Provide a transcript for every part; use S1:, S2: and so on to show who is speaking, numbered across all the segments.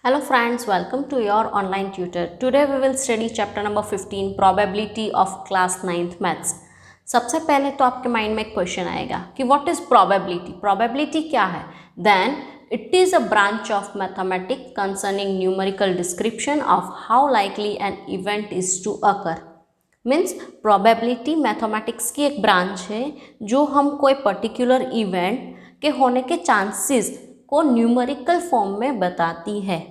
S1: Hello friends, welcome to your online tutor. Today we will study chapter number 15 probability of class 9th maths. सबसे पहले तो आपके mind में एक question आएगा कि व्हाट इज प्रोबेबिलिटी. प्रोबेबिलिटी क्या है? Then it is a branch of mathematics concerning numerical description of how likely an event is to occur. Means probability mathematics की एक ब्रांच है जो हम कोई पर्टिकुलर इवेंट के होने के चांसेस को न्यूमेरिकल फॉर्म में बताती है.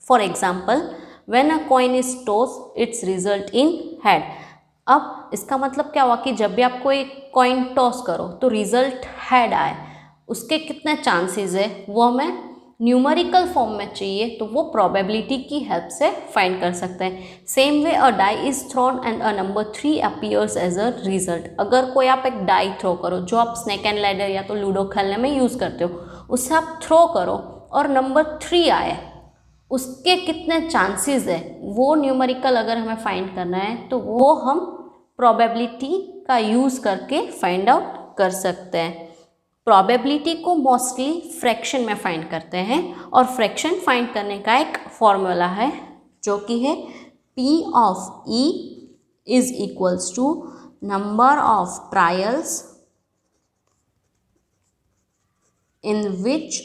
S1: For example, when a coin is toss it's result in head. अब इसका मतलब क्या हुआ कि जब भी आप कोई कॉइन टॉस करो तो रिजल्ट हेड आए, उसके कितने चांसेस है वो हमें न्यूमेरिकल फॉर्म में चाहिए, तो वो प्रोबेबिलिटी की हेल्प से फाइंड कर सकते हैं. Same way a die is thrown and a number 3 appears as a result. अगर कोई आप एक डाई थ्रो करो जो आप स्नेक एंड लैडर या तो लूडो खेलने में यूज़ करते हो, उससे आप थ्रो करो और नंबर 3 आए, उसके कितने चांसेस है वो न्यूमेरिकल अगर हमें फाइंड करना है तो वो हम प्रोबेबिलिटी का यूज़ करके फाइंड आउट कर सकते हैं. प्रोबेबिलिटी को मोस्टली फ्रैक्शन में फाइंड करते हैं और फ्रैक्शन फाइंड करने का एक फॉर्मूला है जो कि है P of E is equals to number of trials in which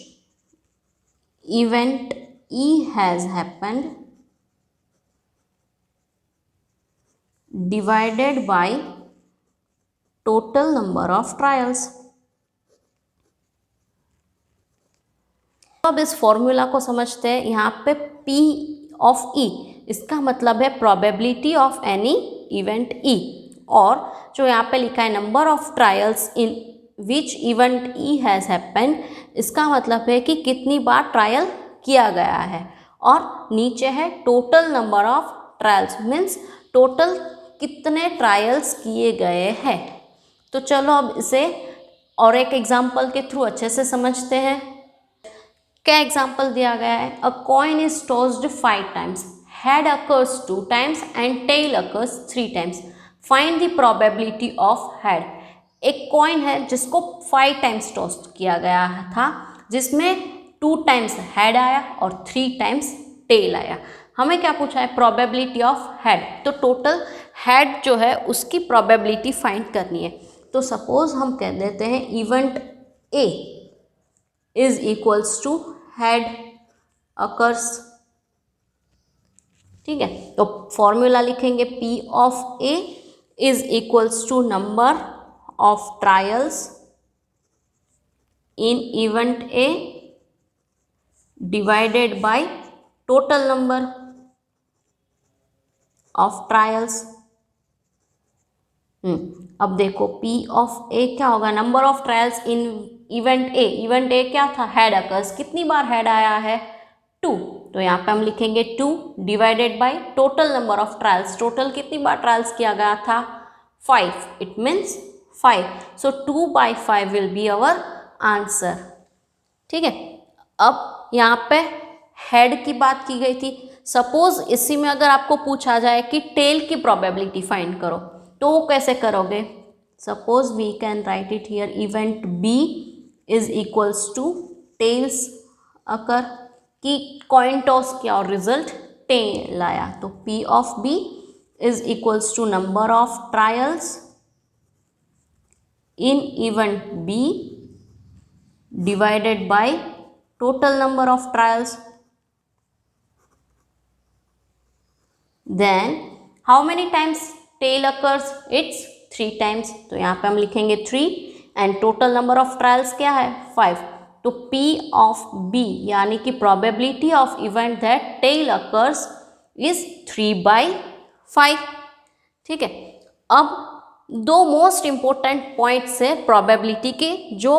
S1: event E has happened divided by total number of trials. अब इस फॉर्मूला को समझते हैं. यहाँ पे P ऑफ E इसका मतलब है probability of any event E, और जो यहाँ पे लिखा है number of trials in which event E has happened, इसका मतलब है कि कितनी बार ट्रायल किया गया है, और नीचे है total number of trials, means total कितने ट्रायल्स किए गए हैं. तो चलो अब इसे और एक एग्जाम्पल के थ्रू अच्छे से समझते हैं. क्या एग्जाम्पल दिया गया है? A coin is tossed 5 times, head occurs 2 times and tail occurs 3 times. Find the probability of head. एक कॉइन है जिसको 5 टाइम्स टॉस्ट किया गया था, जिसमें 2 टाइम्स हेड आया और 3 टाइम्स टेल आया. हमें क्या पूछा है? Probability of head. तो टोटल हेड जो है उसकी प्रोबेबिलिटी फाइंड करनी है. तो सपोज हम कह देते हैं event A is equals to head occurs. ठीक है, तो फॉर्मूला लिखेंगे P of A is equals to number of trials in event A divided by total number of trials. अब देखो P ऑफ A क्या होगा? Number of trials in event A. Event A क्या था? Head occurs. कितनी बार head आया है? 2. तो यहाँ पे हम लिखेंगे 2 divided by total number of trials. Total कितनी बार ट्रायल्स किया गया था? 5. It means 5. So 2/5 will be our answer. ठीक है, अब यहाँ पे हेड की बात की गई थी. सपोज इसी में अगर आपको पूछा जाए कि टेल की प्रोबेबिलिटी फाइंड करो, तो वो कैसे करोगे? Suppose we can write it here. Event B is equals to tails occur, कि कॉइन टॉस किया और रिजल्ट टेल आया, तो P of B is equals to number of trials in event B divided by total number of trials. Then how many times tail occurs? It's 3 times. तो यहाँ पे हम लिखेंगे 3 and total number of trials क्या है? 5. तो P of B यानी कि probability of event that tail occurs is 3/5. ठीक है, अब दो मोस्ट इम्पोर्टेंट पॉइंट्स है प्रोबेबिलिटी के जो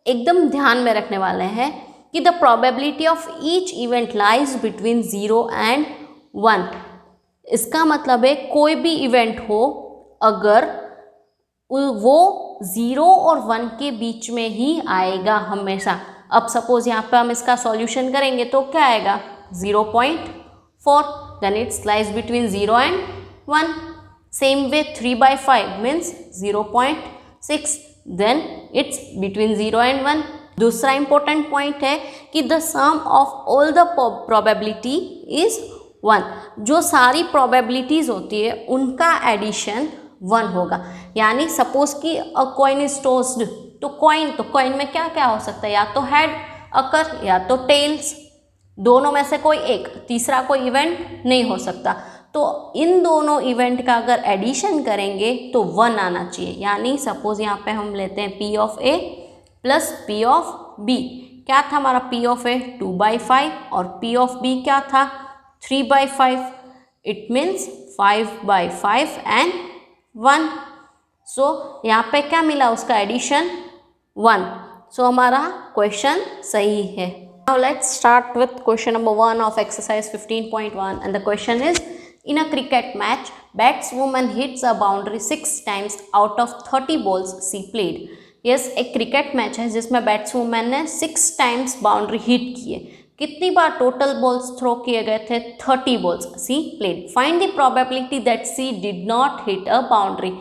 S1: एकदम ध्यान में रखने वाले हैं कि the probability of each event lies between 0 and 1. इसका मतलब है कोई भी इवेंट हो, अगर वो 0 और 1 के बीच में ही आएगा हमेशा. अब सपोज यहाँ पे हम इसका सॉल्यूशन करेंगे तो क्या आएगा? 0.4. Then it's lies between 0 and 1. Same way 3/5 means 0.6. then it's between 0 and 1. दूसरा इंपॉर्टेंट पॉइंट है कि the sum of all the probability is 1। जो सारी प्रोबेबिलिटीज होती है उनका एडिशन 1 होगा। यानी सपोज कि अ कॉइन इज टॉस्ड, तो कॉइन में क्या क्या हो सकता है, या तो हेड अकर या तो टेल्स, दोनों में से कोई एक, तीसरा कोई इवेंट नहीं हो सकता। तो इन दोनों इवेंट का अगर एडिशन करेंगे तो 1 आना चाहिए। यानी सपोज यहाँ पे हम लेते हैं P of A plus P of B। क्या था हमारा P ऑफ A 2/5 और P ऑफ B क्या था 3/5। It means 5/5 and 1। सो यहाँ पे क्या मिला, उसका एडिशन 1। सो हमारा क्वेश्चन सही है। Now let's start with question number 1 of exercise 15.1, and the question is, in a cricket match, batswoman hits a boundary 6 times out of 30 balls she played. Yes, एक cricket match है जिसमें बैट्सवुमन ने 6 times boundary hit की है। कितनी बार total balls throw किए गए थे, 30 balls she played. Find the probability that she did not hit a boundary.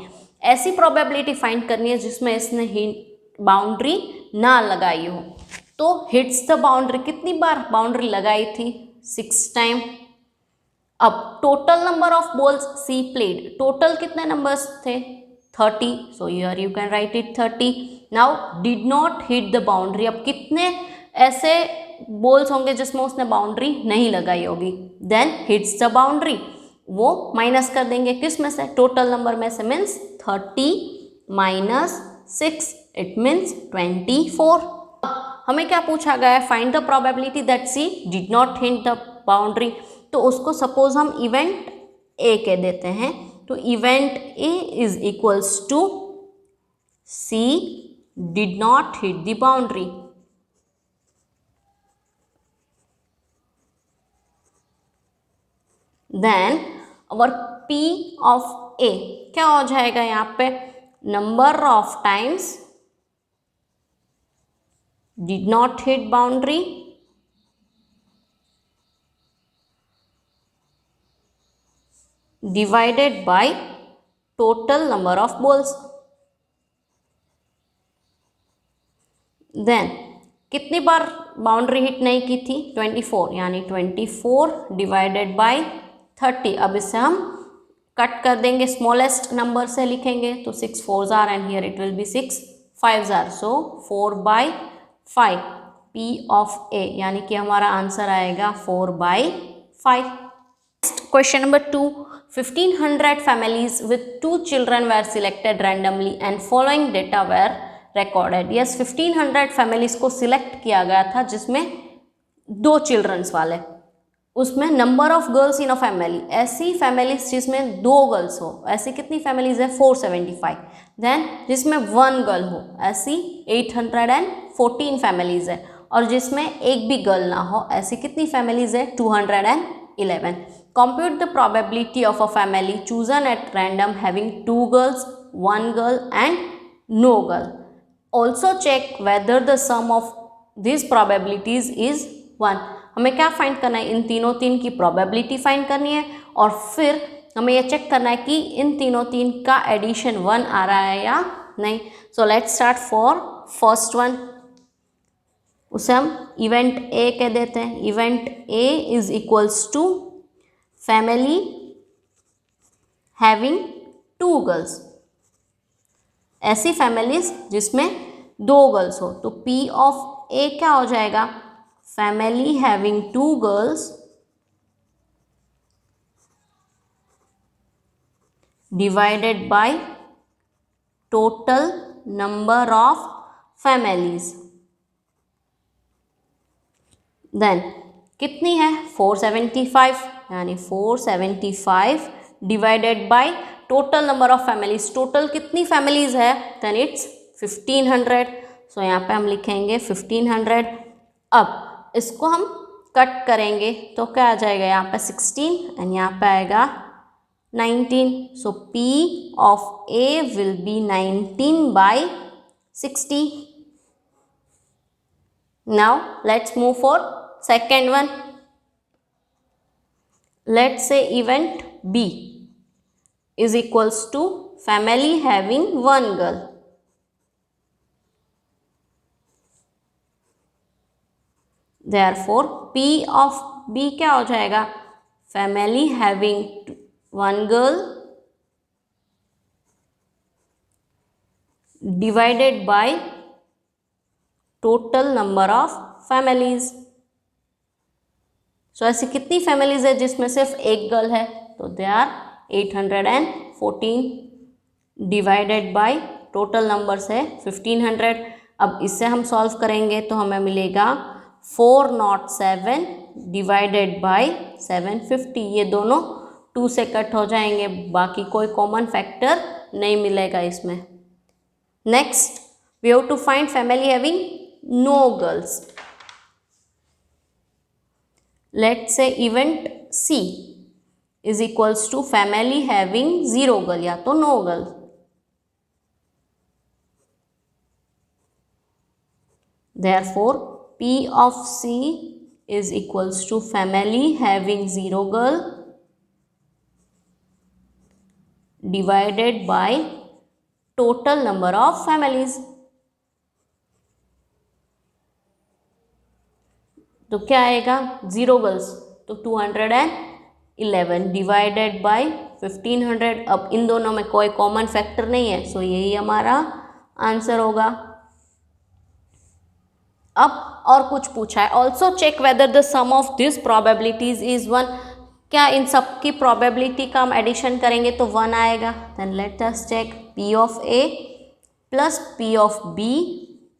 S1: ऐसी प्रोबेबिलिटी फाइंड करनी है जिसमें इसने बाउंड्री ना लगाई हो। तो हिट्स द बाउंड्री, कितनी बार बाउंड्री लगाई थी, 6 टाइम। अब total number of balls she played, total कितने नंबर्स थे 30। So here you can write it 30। Now did not hit the boundary, अब कितने ऐसे बॉल्स होंगे जिसमें उसने बाउंड्री नहीं लगाई होगी। देन हिट्स द बाउंड्री, वो माइनस कर देंगे किस में से, टोटल नंबर में से, मीन्स 30 माइनस 6, इट मीन्स 24। हमें क्या पूछा गया है, find the probability that she did not hit the boundary. तो उसको सपोज हम इवेंट ए कह देते हैं। तो event A is equals to she did not hit the boundary. Then our P of A क्या हो जाएगा यहाँ पे, number of times did not hit boundary divided by total number of balls. Then कितनी बार बाउंड्री हिट नहीं की थी, 24, यानी 24 डिवाइडेड बाय 30। अब इसे हम कट कर देंगे, स्मॉलेस्ट नंबर से लिखेंगे, तो 6 4s are and here it will be 6 5s are, so 4/5 P of A, यानी कि हमारा आंसर आएगा 4/5। Question number 2, 1500 families with 2 children were selected randomly and following data were recorded. Yes, 1500 families को select किया गया था जिसमें 2 चिल्ड्रंस वाले, उसमें number of girls in a family, ऐसी फैमिलीज जिसमें 2 गर्ल्स हो, ऐसी कितनी फैमिलीज है 475। देन जिसमें 1 गर्ल हो, ऐसी 814 फैमिलीज है, और जिसमें एक भी गर्ल ना हो, ऐसी कितनी फैमिलीज है 211। Compute the probability of a family chosen at random having 2 girls 1 girl and no girl. Also check whether the sum of this probabilities is 1। हमें क्या फाइंड करना है, इन तीनों तीन की प्रोबेबिलिटी फाइंड करनी है, और फिर हमें यह चेक करना है कि इन तीनों तीन का एडिशन 1 आ रहा है या नहीं। So let's start for first one, उसे हम इवेंट ए कह देते हैं। Event A is equals to family having 2 girls, ऐसी फैमिलीज जिसमें 2 गर्ल्स हो, तो P ऑफ ए क्या हो जाएगा, family having 2 girls divided by total number of families. Then कितनी है 475, यानी 475 divided by total number of families. Total कितनी फैमिलीज है, देन इट्स 1500। सो यहाँ पे हम लिखेंगे 1500। अब इसको हम कट करेंगे तो क्या आ जाएगा, यहाँ पे 16 एंड यहाँ पे आएगा 19। So P of A will be 19/60। Now let's move for second one. Let's say event B is equals to family having 1 girl. Therefore P of B क्या हो जाएगा, family having 1 girl divided by total number of families. So ऐसी कितनी families है जिसमें सिर्फ एक girl है, तो they are 814 divided by total numbers है 1500। अब इससे हम सॉल्व करेंगे तो हमें मिलेगा 407 डिवाइडेड बाय 750। ये दोनों 2 से कट हो जाएंगे, बाकी कोई कॉमन फैक्टर नहीं मिलेगा इसमें। Next we have to find family having no girls. Let's say event C is equals to family having 0 girl या तो no girl. Therefore, P of C is equals to family having 0 girl divided by total number of families। तो क्या आएगा, 0 girls तो 211 divided by 1500। अब इन दोनों में कोई कॉमन फैक्टर नहीं है, सो यही हमारा आंसर होगा। अब और कुछ पूछा है, also check whether the sum of this probabilities is 1। क्या इन सब की प्रोबेबिलिटी का हम एडिशन करेंगे तो 1 आएगा। Then let us check P of A plus P of B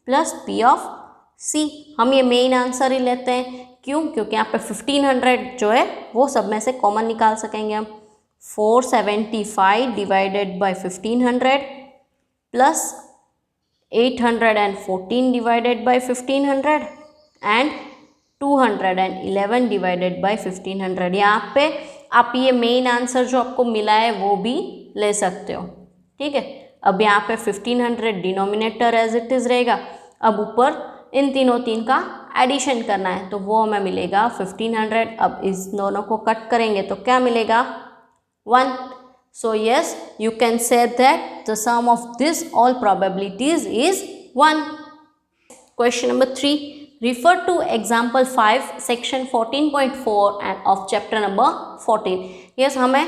S1: plus P of C। हम ये मेन आंसर ही लेते हैं, क्यों, क्योंकि यहाँ पे 1500 जो है वो सब में से कॉमन निकाल सकेंगे हम। 475 divided bye 1500 plus 814 divided by 1500 and 211 divided by 1500। यहाँ पे आप ये मेन आंसर जो आपको मिला है वो भी ले सकते हो, ठीक है। अब यहाँ पे 1500 डिनोमिनेटर एज इट इज़ रहेगा। अब ऊपर इन तीनों का एडिशन करना है तो वो हमें मिलेगा 1500। अब इस दोनों को कट करेंगे तो क्या मिलेगा, 1। So yes, you can say that the sum of this all probabilities is 1. Question number 3. Refer to example 5, section 14.4 and of chapter number 14. Yes, हमें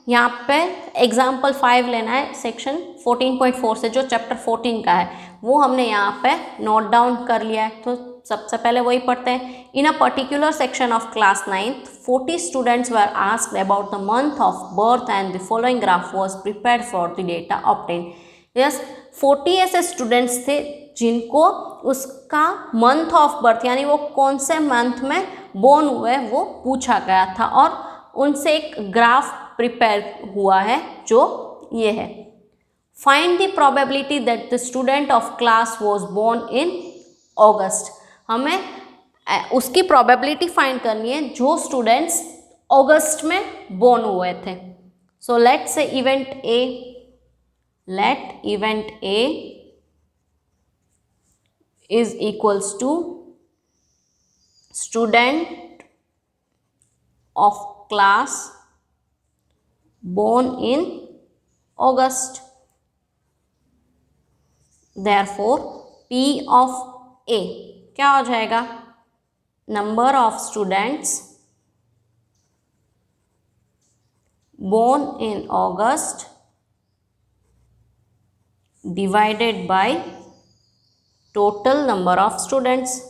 S1: यहाँ पे example 5 लेना है section 14.4 से, जो chapter 14 का है वो हमने यहाँ पे नोट डाउन कर लिया है। तो सबसे पहले वही पढ़ते हैं। In a particular section of class 9th 40 students were asked about the month of birth and the following graph was prepared for the data obtain. Yes, 40 ऐसे स्टूडेंट्स थे जिनको उसका मंथ ऑफ बर्थ यानी वो कौन से मंथ में born हुए वो पूछा गया था, और उनसे एक ग्राफ प्रिपेयर हुआ है जो ये है। Find the probability that the student of class was born in August. हमें उसकी प्रोबेबिलिटी फाइंड करनी है जो स्टूडेंट्स अगस्त में बोर्न हुए थे। So let say event A, let event A is equals to student of class born in August. Therefore P of A क्या हो जाएगा, number of students born in August divided by total number of students.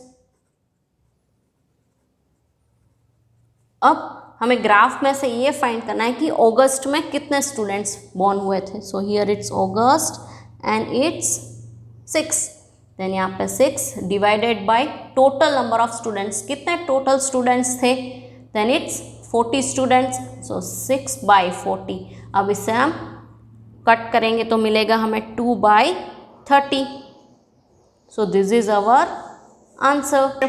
S1: अब हमें graph में से ये find करना है कि अगस्त में कितने स्टूडेंट्स बोर्न हुए थे। So here it's August and it's 6। Then यहाँ पे 6 divided by total number of students, कितने टोटल स्टूडेंट्स थे, देन इट्स 40 स्टूडेंट्स। सो 6/40। अब इसे हम कट करेंगे तो मिलेगा हमें 2/30। So this is our answer.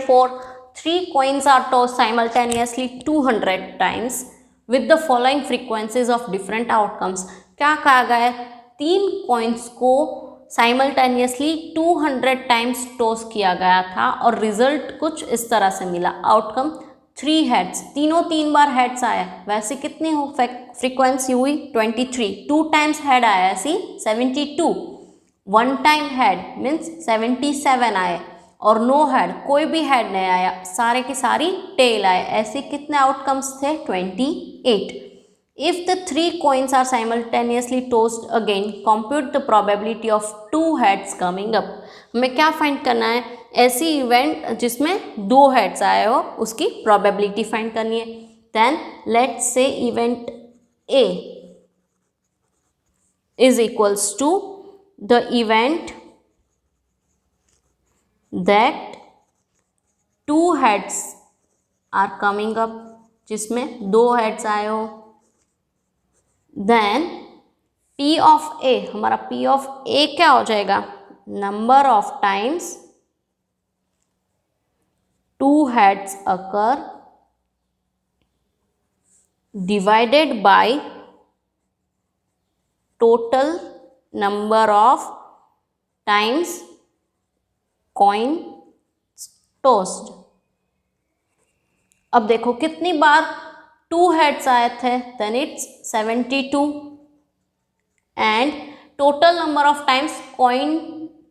S1: 3 coins are tossed simultaneously 200 times with the following frequencies of different outcomes। क्या कहा गया है, 3 कॉइन्स को साइमल्टेनियसली 200 टाइम्स टॉस किया गया था और रिजल्ट कुछ इस तरह से मिला। आउटकम 3 हेड्स, तीनों 3 बार हेड्स आया। वैसे कितनी हो फ्रीक्वेंसी हुई 23। 2 टाइम्स हेड आया ऐसी 72। 1 टाइम हेड मीन्स 77 आए। और नो हेड, कोई भी हेड नहीं आया, सारे की सारी टेल आए, ऐसे कितने आउटकम्स थे 28। If the 3 coins are simultaneously tossed again, compute the probability of 2 heads coming up. हमें क्या फाइंड करना है, ऐसी इवेंट जिसमें 2 heads आए हो उसकी प्रोबेबिलिटी फाइंड करनी है। Then let's say event A is equals to the event that 2 heads are coming up, जिसमें 2 heads आए हो। देन P of A, हमारा P of A क्या हो जाएगा, number of times 2 heads occur divided by total number of times coin tossed। अब देखो कितनी बार 2 heads आए थे, then it's 72 and total number of times coin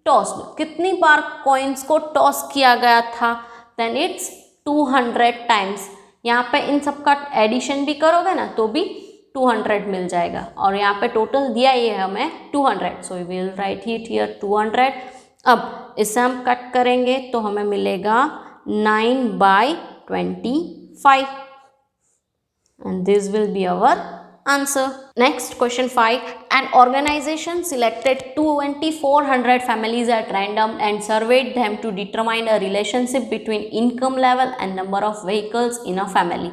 S1: tossed, कितनी बार कॉइन्स को टॉस किया गया था, then it's 200 टाइम्स। यहाँ पे इन सब का एडिशन भी करोगे ना तो भी 200 मिल जाएगा, और यहाँ पे टोटल दिया ही है हमें 200, so we will write it here 200। अब इससे हम कट करेंगे तो हमें मिलेगा 9/25 and this will be our answer. Next question 5, an organization selected 2400 families at random and surveyed them to determine a relationship between income level and number of vehicles in a family.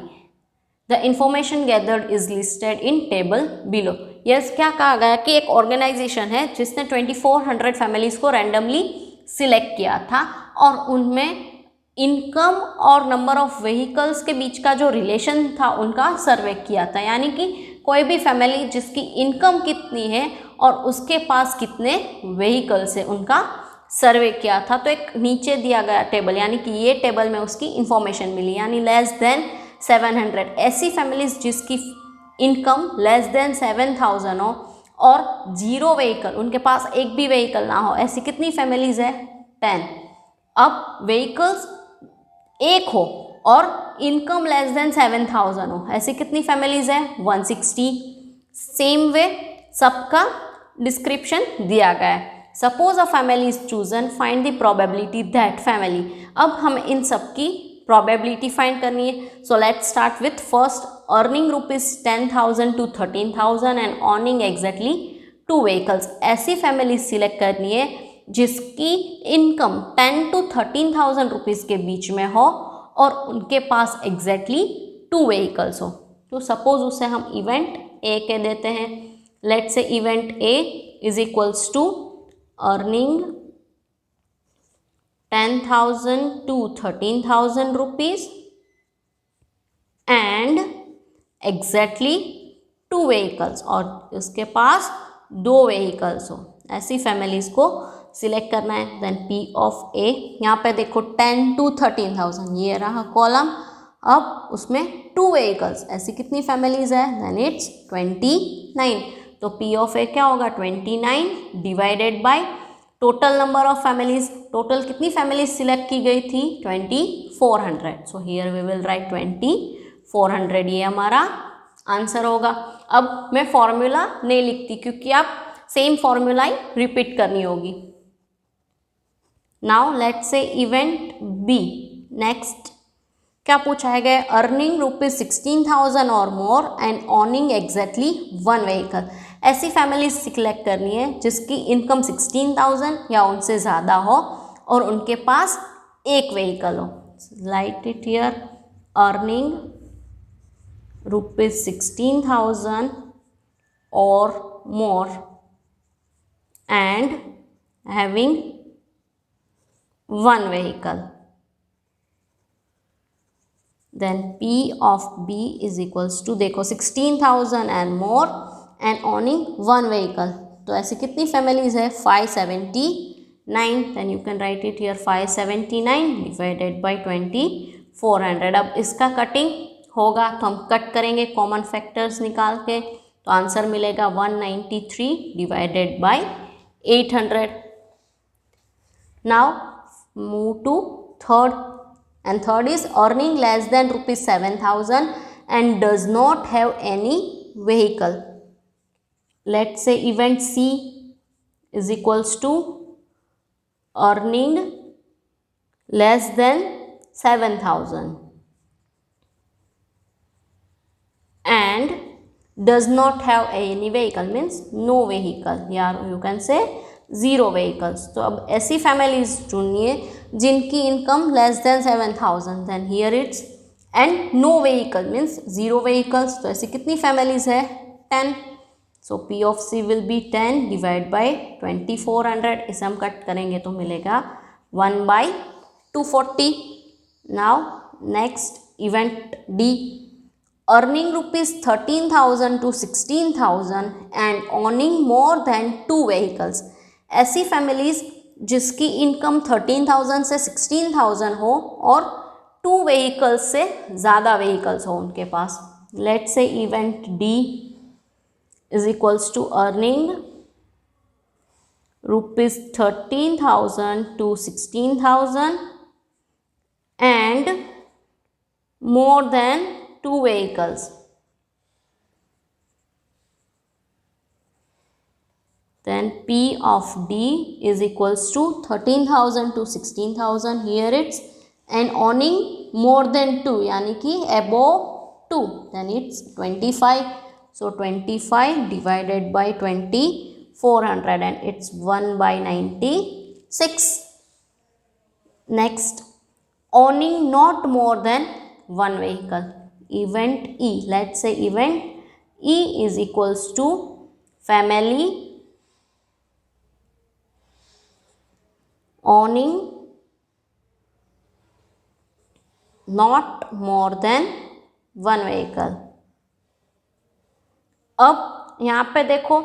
S1: The information gathered is listed in table below. Yes, क्या कहा गया कि एक organisation है जिसने 2400 families को randomly select किया था और उनमें इनकम और नंबर ऑफ व्हीकल्स के बीच का जो रिलेशन था उनका सर्वे किया था। यानी कि कोई भी फैमिली जिसकी इनकम कितनी है और उसके पास कितने व्हीकल्स है उनका सर्वे किया था। तो एक नीचे दिया गया टेबल, यानी कि ये टेबल में उसकी इंफॉर्मेशन मिली, यानी लेस देन 700 ऐसी फैमिलीज जिसकी इनकम लेस देन 7000 हो और 0 व्हीकल, उनके पास एक भी व्हीकल ना हो, ऐसी कितनी फैमिलीज है 10। अब व्हीकल्स एक हो और इनकम लेस देन 7000 हो, ऐसी कितनी फैमिलीज है 160। सेम वे सबका डिस्क्रिप्शन दिया गया है। Suppose a family is chosen, find the probability that family. अब हम इन सब की प्रोबेबिलिटी फाइंड करनी है। सो let's start with first, earning rupees 10,000 to 13,000 and earning exactly 2 vehicles. ऐसी फैमिली सिलेक्ट करनी है जिसकी इनकम 10 to 13,000 रुपीज़ के बीच में हो और उनके पास एग्जैक्टली 2 व्हीकल्स हो। तो सपोज उसे हम इवेंट ए के देते हैं। Let's say event A is equals to earning 10,000 to 13,000 rupees and exactly 2 vehicles, और उसके पास 2 व्हीकल्स हो। ऐसी फैमिलीज को सिलेक्ट करना है। देन P ऑफ A, यहाँ पे देखो 10 to 13,000 ये रहा कॉलम। अब उसमें 2 व्हीकल्स, ऐसी कितनी फैमिलीज है, देन इट्स 29। तो P ऑफ A क्या होगा 29 divided by total number of families. Total कितनी फैमिलीज सिलेक्ट की गई थी 2400। So here we will write 2400, ये हमारा आंसर होगा। अब मैं फॉर्मूला नहीं लिखती क्योंकि आप सेम फॉर्मूला ही रिपीट करनी होगी। Now let's say event B. Next क्या पूछा गया, अर्निंग रुपीज 16,000 और more and earning exactly 1 vehicle. ऐसी फैमिली सिलेक्ट करनी है जिसकी इनकम 16,000 या उनसे ज़्यादा हो और उनके पास एक व्हीकल हो। Right it here, earning rupees 16,000 और मोर and having 1 vehicle. Then P of B is equals to, देखो 16,000 and more and owning 1 vehicle। तो ऐसी कितनी फैमिलीज है 579। then you can write it here 579 divided by 2400। अब इसका कटिंग होगा तो हम कट करेंगे कॉमन फैक्टर्स निकाल के, तो आंसर मिलेगा 193 divided by 800। Now move to third, and third is earning less than rupees 7,000 and does not have any vehicle. Let's say event C is equals to earning less than 7,000 and does not have any vehicle, means no vehicle, या you can say zero vehicles. तो अब ऐसी families चुनिए जिनकी income less than 7,000, then here it's and no vehicle means zero vehicles. तो ऐसी कितनी families है? 10. So P of C will be 10 divided by 2400. इसे हम कट करेंगे तो मिलेगा 1/240. Now next event D, earning rupees 13,000 to 16,000 and owning more than 2 vehicles. ऐसी families जिसकी income 13,000 से 16,000 हो और 2 vehicles से ज़्यादा vehicles हो उनके पास. Let's say event D is equals to earning rupees 13,000 to 16,000 and more than 2 vehicles. Then P of D is equals to 13,000 to 16,000. Here it's and owning more than 2, यानी कि above 2. Then it's 25. So 25 divided by 2400 and it's 1/96. Next, owning not more than 1 vehicle. Event E, let's say event E is equals to family owning not more than 1 vehicle. अब यहाँ पे देखो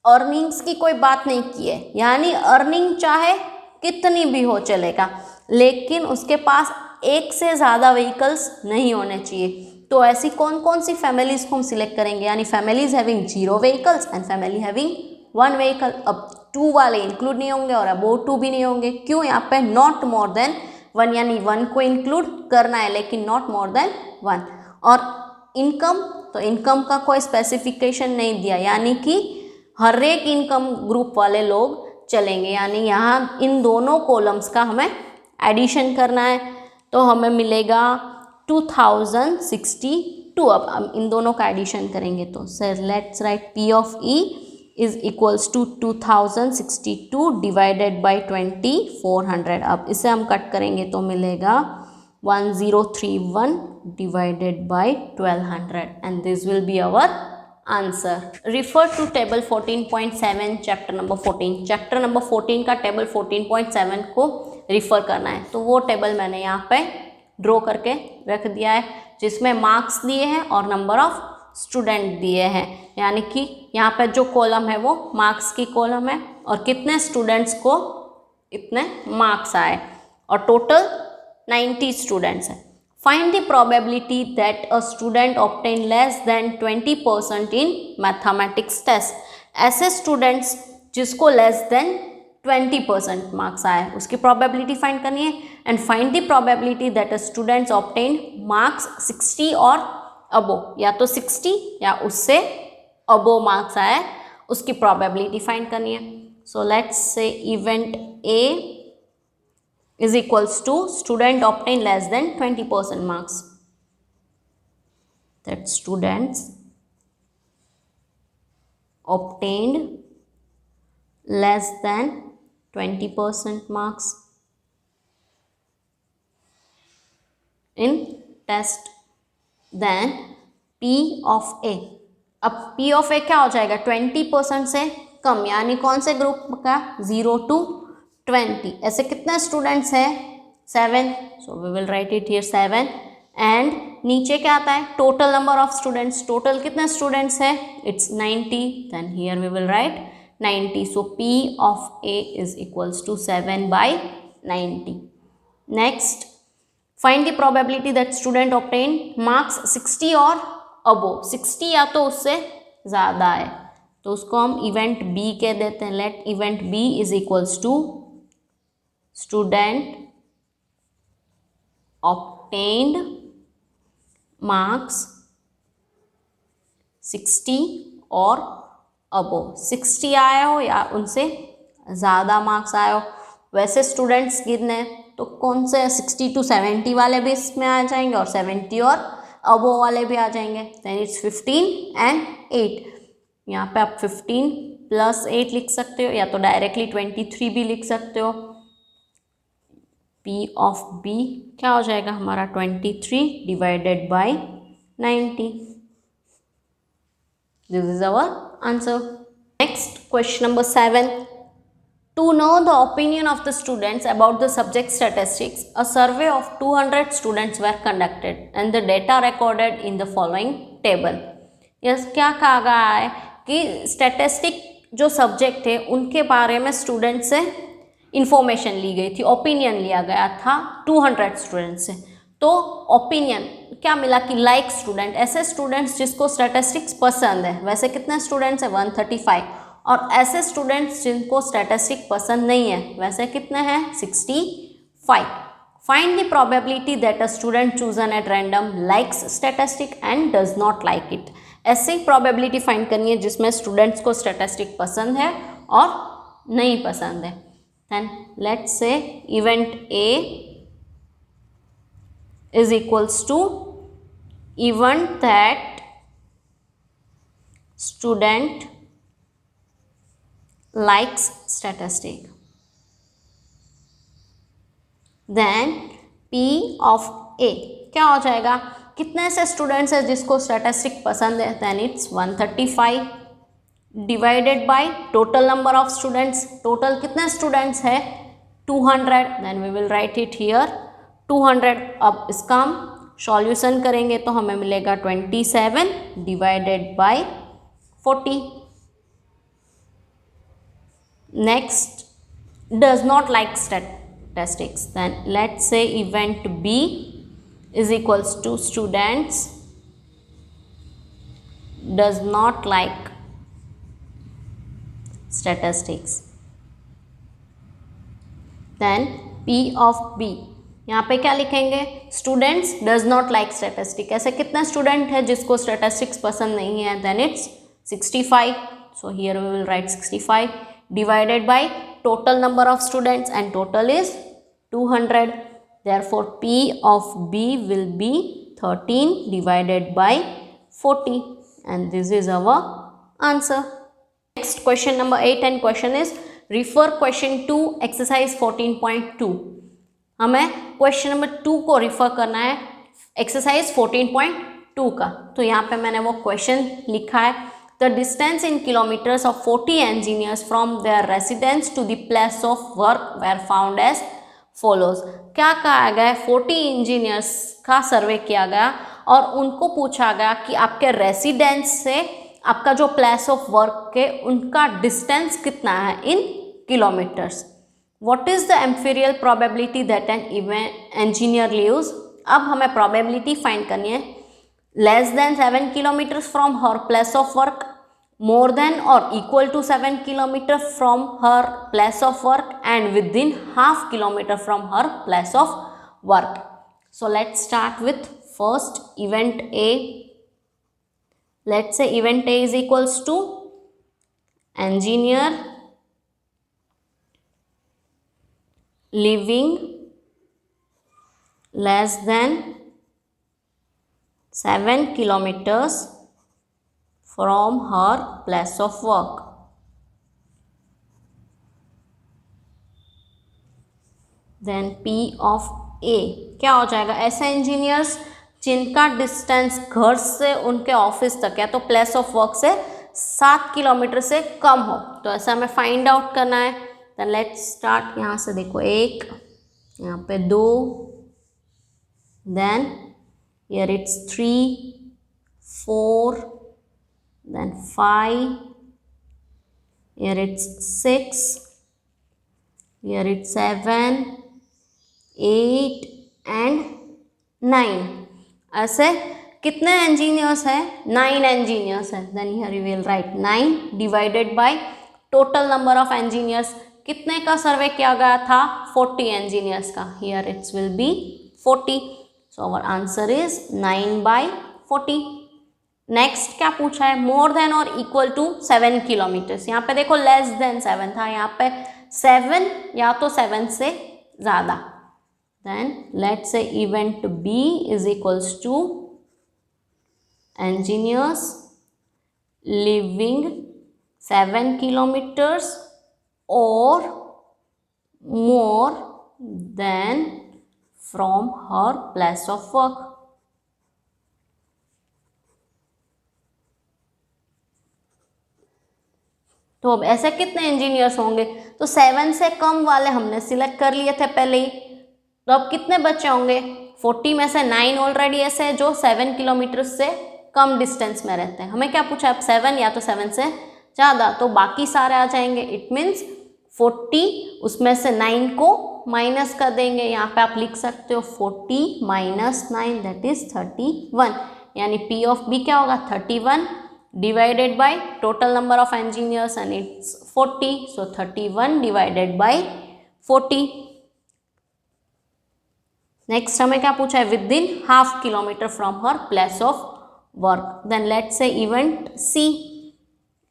S1: earnings की कोई बात नहीं की है, यानी अर्निंग चाहे कितनी भी हो चलेगा, लेकिन उसके पास एक से ज़्यादा व्हीकल्स नहीं होने चाहिए. तो ऐसी कौन कौन सी फैमिलीज को हम सिलेक्ट करेंगे, यानी families having 0 vehicles and family having 1 vehicle. अब 2 वाले इंक्लूड नहीं होंगे और अबोव 2 भी नहीं होंगे. क्यों? यहाँ पे नॉट मोर देन 1, यानी 1 को इंक्लूड करना है लेकिन नॉट मोर देन 1. और इनकम, तो इनकम का कोई स्पेसिफिकेशन नहीं दिया, यानी कि हर एक इनकम ग्रुप वाले लोग चलेंगे, यानी यहाँ इन दोनों कॉलम्स का हमें एडिशन करना है. तो हमें मिलेगा 2062. अब हम इन दोनों का एडिशन करेंगे तो sir let's write P of E is equals to 2062 divided by 2400. अब इसे हम कट करेंगे तो मिलेगा 1031 divided by 1200 and this will be our answer. Refer to table 14.7 chapter number 14. chapter number 14 का table 14.7 को refer करना है, तो वो table मैंने यहाँ पे ड्रॉ करके रख दिया है जिसमें मार्क्स दिए हैं और नंबर ऑफ स्टूडेंट दिए हैं, यानी कि यहाँ पे जो कॉलम है वो मार्क्स की कॉलम है और कितने स्टूडेंट्स को इतने मार्क्स आए और टोटल 90 स्टूडेंट्स हैं. Find the probability that a student obtain less than 20% in mathematics test. ऐसे स्टूडेंट्स जिसको less than 20% मार्क्स आए उसकी probability फाइंड करनी है. And find the probability that a students obtain marks 60 और अबो, या तो 60 या उससे अबो मार्क्स आए उसकी probability फाइंड करनी है. So let's say event A is equals to student obtain less than 20% marks. That students obtained less than 20% marks in test. Then P of A. अब P of A क्या हो जाएगा? 20% से कम, यानी कौन से ग्रुप का? 0 to 20. ऐसे कितने स्टूडेंट्स हैं? 7. So we will write it here 7. And नीचे क्या आता है? Total number of students. Total कितने स्टूडेंट्स हैं? It's 90. Then here we will write 90. So P of A is equals to 7/90. Next, find the probability that student obtain marks 60 और अबो. 60 या तो उससे ज़्यादा है तो उसको हम इवेंट B कह देते हैं. Let event B is equals to student obtained marks 60 और अबोव, 60 आया हो या उनसे ज़्यादा मार्क्स आया हो। वैसे स्टूडेंट्स कितने, तो कौन से 60 to 70 वाले भी इसमें आ जाएंगे और 70 और अबोव वाले भी आ जाएंगे। Then it's 15 and 8। यहाँ पे आप 15 + 8 लिख सकते हो या तो डायरेक्टली 23 भी लिख सकते हो। P of B क्या हो जाएगा हमारा 23 divided by 90। This is our answer. Next, question number 7. To know the opinion of the students about the subject statistics, a survey of 200 students were conducted and the data recorded in the following table. Yes, क्या कहा गया है कि statistic जो subject थे उनके बारे में स्टूडेंट से इंफॉर्मेशन ली गई थी, ओपिनियन लिया गया था 200 स्टूडेंट से। तो ओपिनियन क्या मिला कि लाइक स्टूडेंट, ऐसे स्टूडेंट्स जिसको स्टैटिस्टिक्स पसंद है, वैसे कितने स्टूडेंट्स हैं 135, और ऐसे स्टूडेंट्स जिनको स्टैटिस्टिक पसंद नहीं है वैसे कितने हैं 65। Find the probability that a student chosen at random likes statistic and does not like it. ऐसे ही प्रोबेबिलिटी फाइंड करनी है जिसमें स्टूडेंट्स को स्टैटिस्टिक पसंद है और नहीं पसंद है। Then let's say event A is equals to event that student likes statistic. Then P of A क्या हो जाएगा, कितने से स्टूडेंट्स है जिसको स्टैटिस्टिक पसंद है, then it's 135 divided by total number of students. Total कितने स्टूडेंट्स है 200, then we will write it here 200। अब इसका हम सॉल्यूशन करेंगे तो हमें मिलेगा 27 divided by 40। Next, does not like statistics, then let's say event B is equals to students does not like statistics. Then P of B, यहाँ पे क्या लिखेंगे, students does not like statistic, ऐसे कितना स्टूडेंट है जिसको स्टैटिस्टिक्स पसंद नहीं है, then it's 65। So here we will write 65 divided by total number of students and total is 200। Therefore P of B will be 13 divided by 40 and this is our answer. Next question number 8 and question is refer question 2 exercise 14.2। हमें question number 2 को refer करना है exercise 14.2 का। तो यहाँ पे मैंने वो क्वेश्चन लिखा है, the distance in kilometres of 40 engineers from their residence to the place of work were found as follows. क्या कहा गया है, 40 इंजीनियर्स का सर्वे किया गया और उनको पूछा गया कि आपके रेसिडेंस से आपका जो प्लेस ऑफ वर्क है उनका डिस्टेंस कितना है इन kilometres. What is the empirical probability that an engineer lives? अब हमें probability find करनी है, less than 7 kilometers from her place of work, more than or equal to 7 kilometers from her place of work, and within half kilometer from her place of work. So let's start with first event A. Let's say event A is equals to engineer living less than 7 kilometers from her place of work. Then P of A क्या हो जाएगा, ऐसे engineers जिनका distance घर से उनके office तक या तो प्लेस ऑफ वर्क से 7 किलोमीटर से कम हो। तो ऐसा हमें फाइंड आउट करना है। देन लेट्स स्टार्ट, यहाँ से देखो 1, यहाँ पे 2, then here it's 3, 4, then 5, here it's 6, here it's 7, 8 and 9। ऐसे कितने इंजीनियर्स हैं, 9 इंजीनियर्स हैं। Then here we will write 9 divided by total number of engineers. कितने का सर्वे किया गया था? 40 इंजीनियर्स का. Here it's will be 40. So our answer is 9/40. Next क्या पूछा है? मोर देन और इक्वल टू 7 किलोमीटर्स. यहाँ पे देखो लेस देन 7 था, यहाँ पे 7 या तो 7 से ज़्यादा. Then let's say event B is equals to engineers living 7 kilometers or more than from her place of work. तो अब ऐसे कितने इंजीनियर्स होंगे? तो 7 से कम वाले हमने सिलेक्ट कर लिए थे पहले ही. तो अब कितने बच्चे होंगे? 40 में से 9 ऑलरेडी ऐसे हैं जो 7 किलोमीटर से कम डिस्टेंस में रहते हैं. हमें क्या पूछा? अब 7 या तो 7 से ज़्यादा, तो बाकी सारे आ जाएंगे. इट मीन्स 40 उसमें से 9 को माइनस कर देंगे. यहाँ पे आप लिख सकते हो 40 - 9 दैट इज 31. यानी P ऑफ B क्या होगा? 31 divided by total number of engineers and it's 40. So 31 divided by 40. Next हमें क्या पूछा है? With in half kilometre from her place of work. Then let's say event C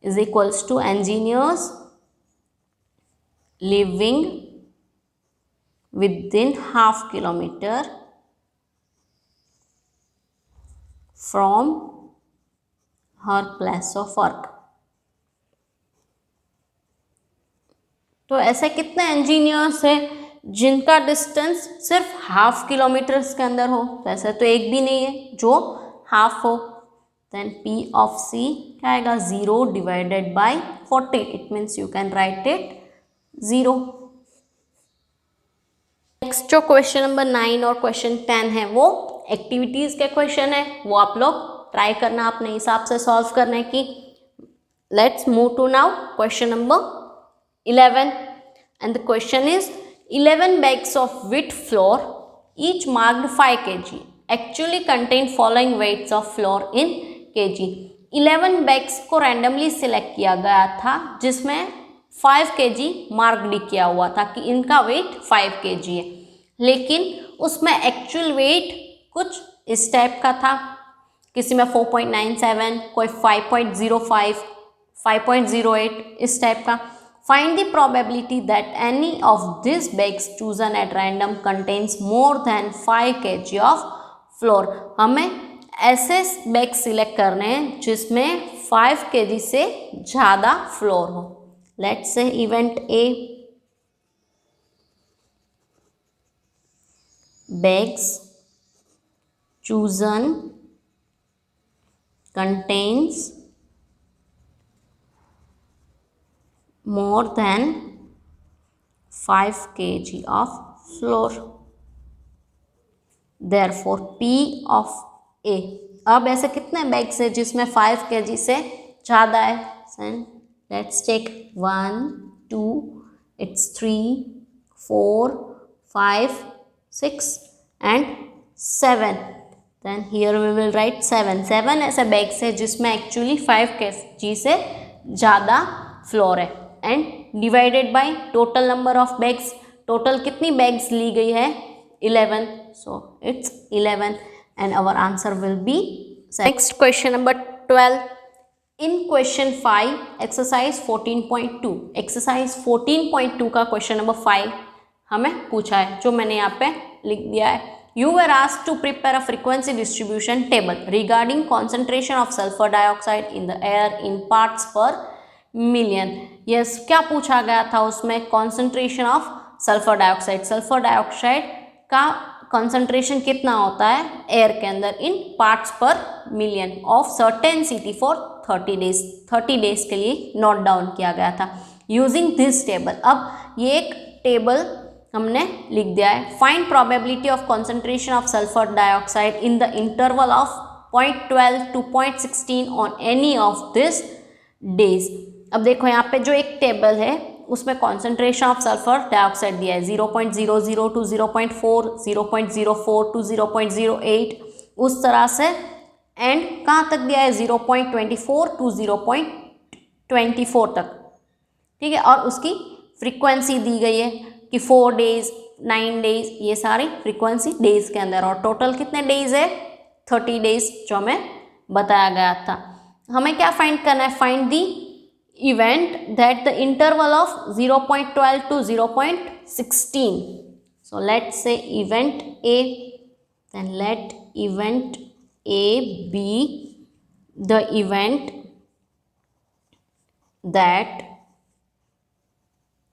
S1: is equals to engineers living within half kilometer from her place of work. तो ऐसे कितने engineers हैं जिनका distance सिर्फ हाफ किलोमीटर्स के अंदर हो? तो ऐसा तो एक भी नहीं है जो हाफ हो. देन P ऑफ C क्या आएगा? 0 divided by 40. It means you can write it 0. Next जो क्वेश्चन नंबर 9 और क्वेश्चन 10 है वो एक्टिविटीज के क्वेश्चन है. वो आप लोग ट्राई करना अपने हिसाब से सॉल्व करने की. Let's move to now question number 11 and the question is 11 bags of wheat flour each marked 5 kg actually contain following weights of flour in kg. 11 bags को रैंडमली सिलेक्ट किया गया था जिसमें 5 kg मार्क्ड किया हुआ था कि इनका वेट 5 kg है, लेकिन उसमें एक्चुअल वेट कुछ इस टाइप का था. किसी में 4.97, कोई 5.05, 5.08 इस टाइप का. Find the probability that any of these bags chosen at random contains more than 5 kg of flour. हमें ऐसे बैग सिलेक्ट करने हैं जिसमें 5 kg से ज़्यादा फ्लोर हो. Let's say event A, bags chosen contains more than 5 kg of flour. Therefore P of A. अब ऐसे कितने बैग्स है जिसमें 5 kg से ज़्यादा है? Let's take 1, 2, it's 3, 4, 5, 6 and 7. Then here we will write 7. 7 ऐसे बैग्स है जिसमें एक्चुअली 5 kg से ज़्यादा फ्लोर है. And divided by total number of bags. Total कितनी बैग्स ली गई है? 11. So it's 11 and our answer will be. Next question number 12. In question 5 exercise 14.2. Exercise 14.2 का क्वेश्चन नंबर 5 हमें पूछा है, जो मैंने यहाँ पे लिख दिया है. You were asked to prepare a frequency distribution table regarding concentration of sulfur dioxide in the air in parts per million. Yes, क्या पूछा गया था उसमें? Concentration of sulphur dioxide. Sulphur dioxide का कॉन्सेंट्रेशन कितना होता है एयर के अंदर इन पार्ट्स पर million of certain city for 30 days. 30 days के लिए नोट डाउन किया गया था यूजिंग दिस टेबल. अब ये एक टेबल हमने लिख दिया है. Find probability of concentration of sulphur dioxide in the interval of 0.12 to 0.16 on any of this days. अब देखो यहाँ पे जो एक टेबल है उसमें कॉन्सेंट्रेशन ऑफ सल्फर डाइऑक्साइड दिया है 0.00 to 0.4, 0.04 to 0.08 उस तरह से. एंड कहाँ तक दिया है? 0.24 to 0.24 तक. ठीक है. और उसकी फ्रीक्वेंसी दी गई है कि 4 डेज 9 डेज, ये सारी फ्रीक्वेंसी डेज के अंदर, और टोटल कितने डेज है 30 डेज जो हमें बताया गया था। हमें क्या फाइंड करना है, find the event that the interval of 0.12 to 0.16. So let's say event A, then let event A be the event that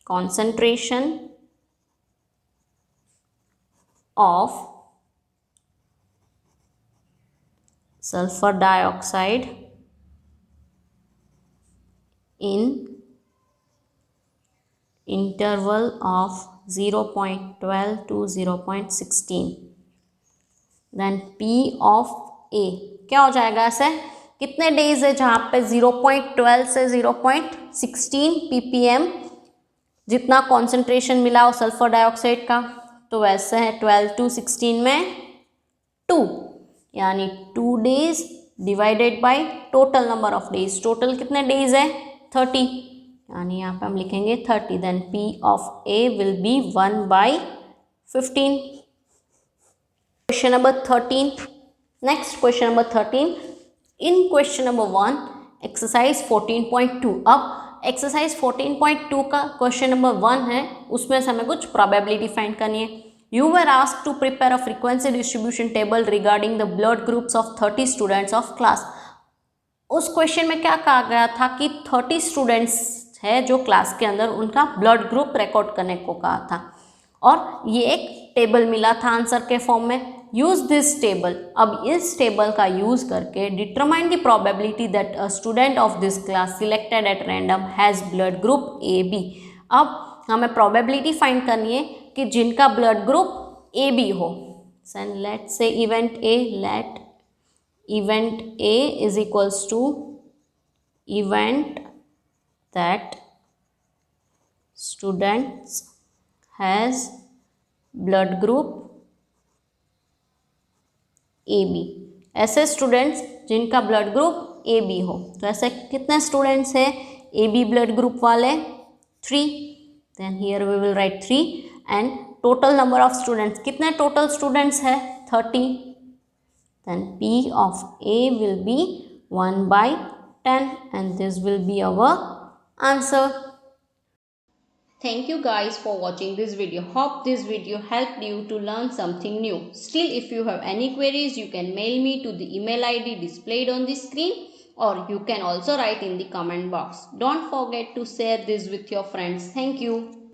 S1: concentration of sulfur dioxide in interval of 0.12 to 0.16. Then P of A क्या हो जाएगा, ऐसे कितने days है जहाँ पे 0.12 से 0.16 ppm जितना कॉन्सेंट्रेशन मिला वो सल्फर डाइऑक्साइड का, तो वैसे है 12 to 16 में 2, यानी 2 days divided by total number of days, टोटल कितने डेज है 30, यानी यहाँ पे हम लिखेंगे 30, then P of A will be 1/15. Question number 13. Next question number 13. In question number 1, exercise 14.2. अब exercise 14.2 का question number 1 है, उसमें से हमें कुछ probability find करनी है. You were asked to prepare a frequency distribution table regarding the blood groups of 30 students of class. उस क्वेश्चन में क्या कहा गया था कि 30 स्टूडेंट्स है जो क्लास के अंदर, उनका ब्लड ग्रुप रिकॉर्ड करने को कहा था, और ये एक टेबल मिला था आंसर के फॉर्म में. यूज दिस टेबल, अब इस टेबल का यूज करके determine the probability that a student of this class selected at random has blood group A B. अब हमें प्रोबेबिलिटी फाइंड करनी है कि जिनका ब्लड ग्रुप ए बी हो. Let's say event A, let event A is equals to event that students has blood group AB. ऐसे students जिनका blood group AB हो, तो ऐसे कितने स्टूडेंट्स है AB ब्लड ग्रुप वाले 3, then here we will write 3, and total number of students, कितने total students है 30, then P of A will be 1/10, and this will be our answer. Thank you guys for watching this video. Hope this video helped you to learn something new. Still, if you have any queries, you can mail me to the email ID displayed on the screen, or you can also write in the comment box. Don't forget to share this with your friends. Thank you.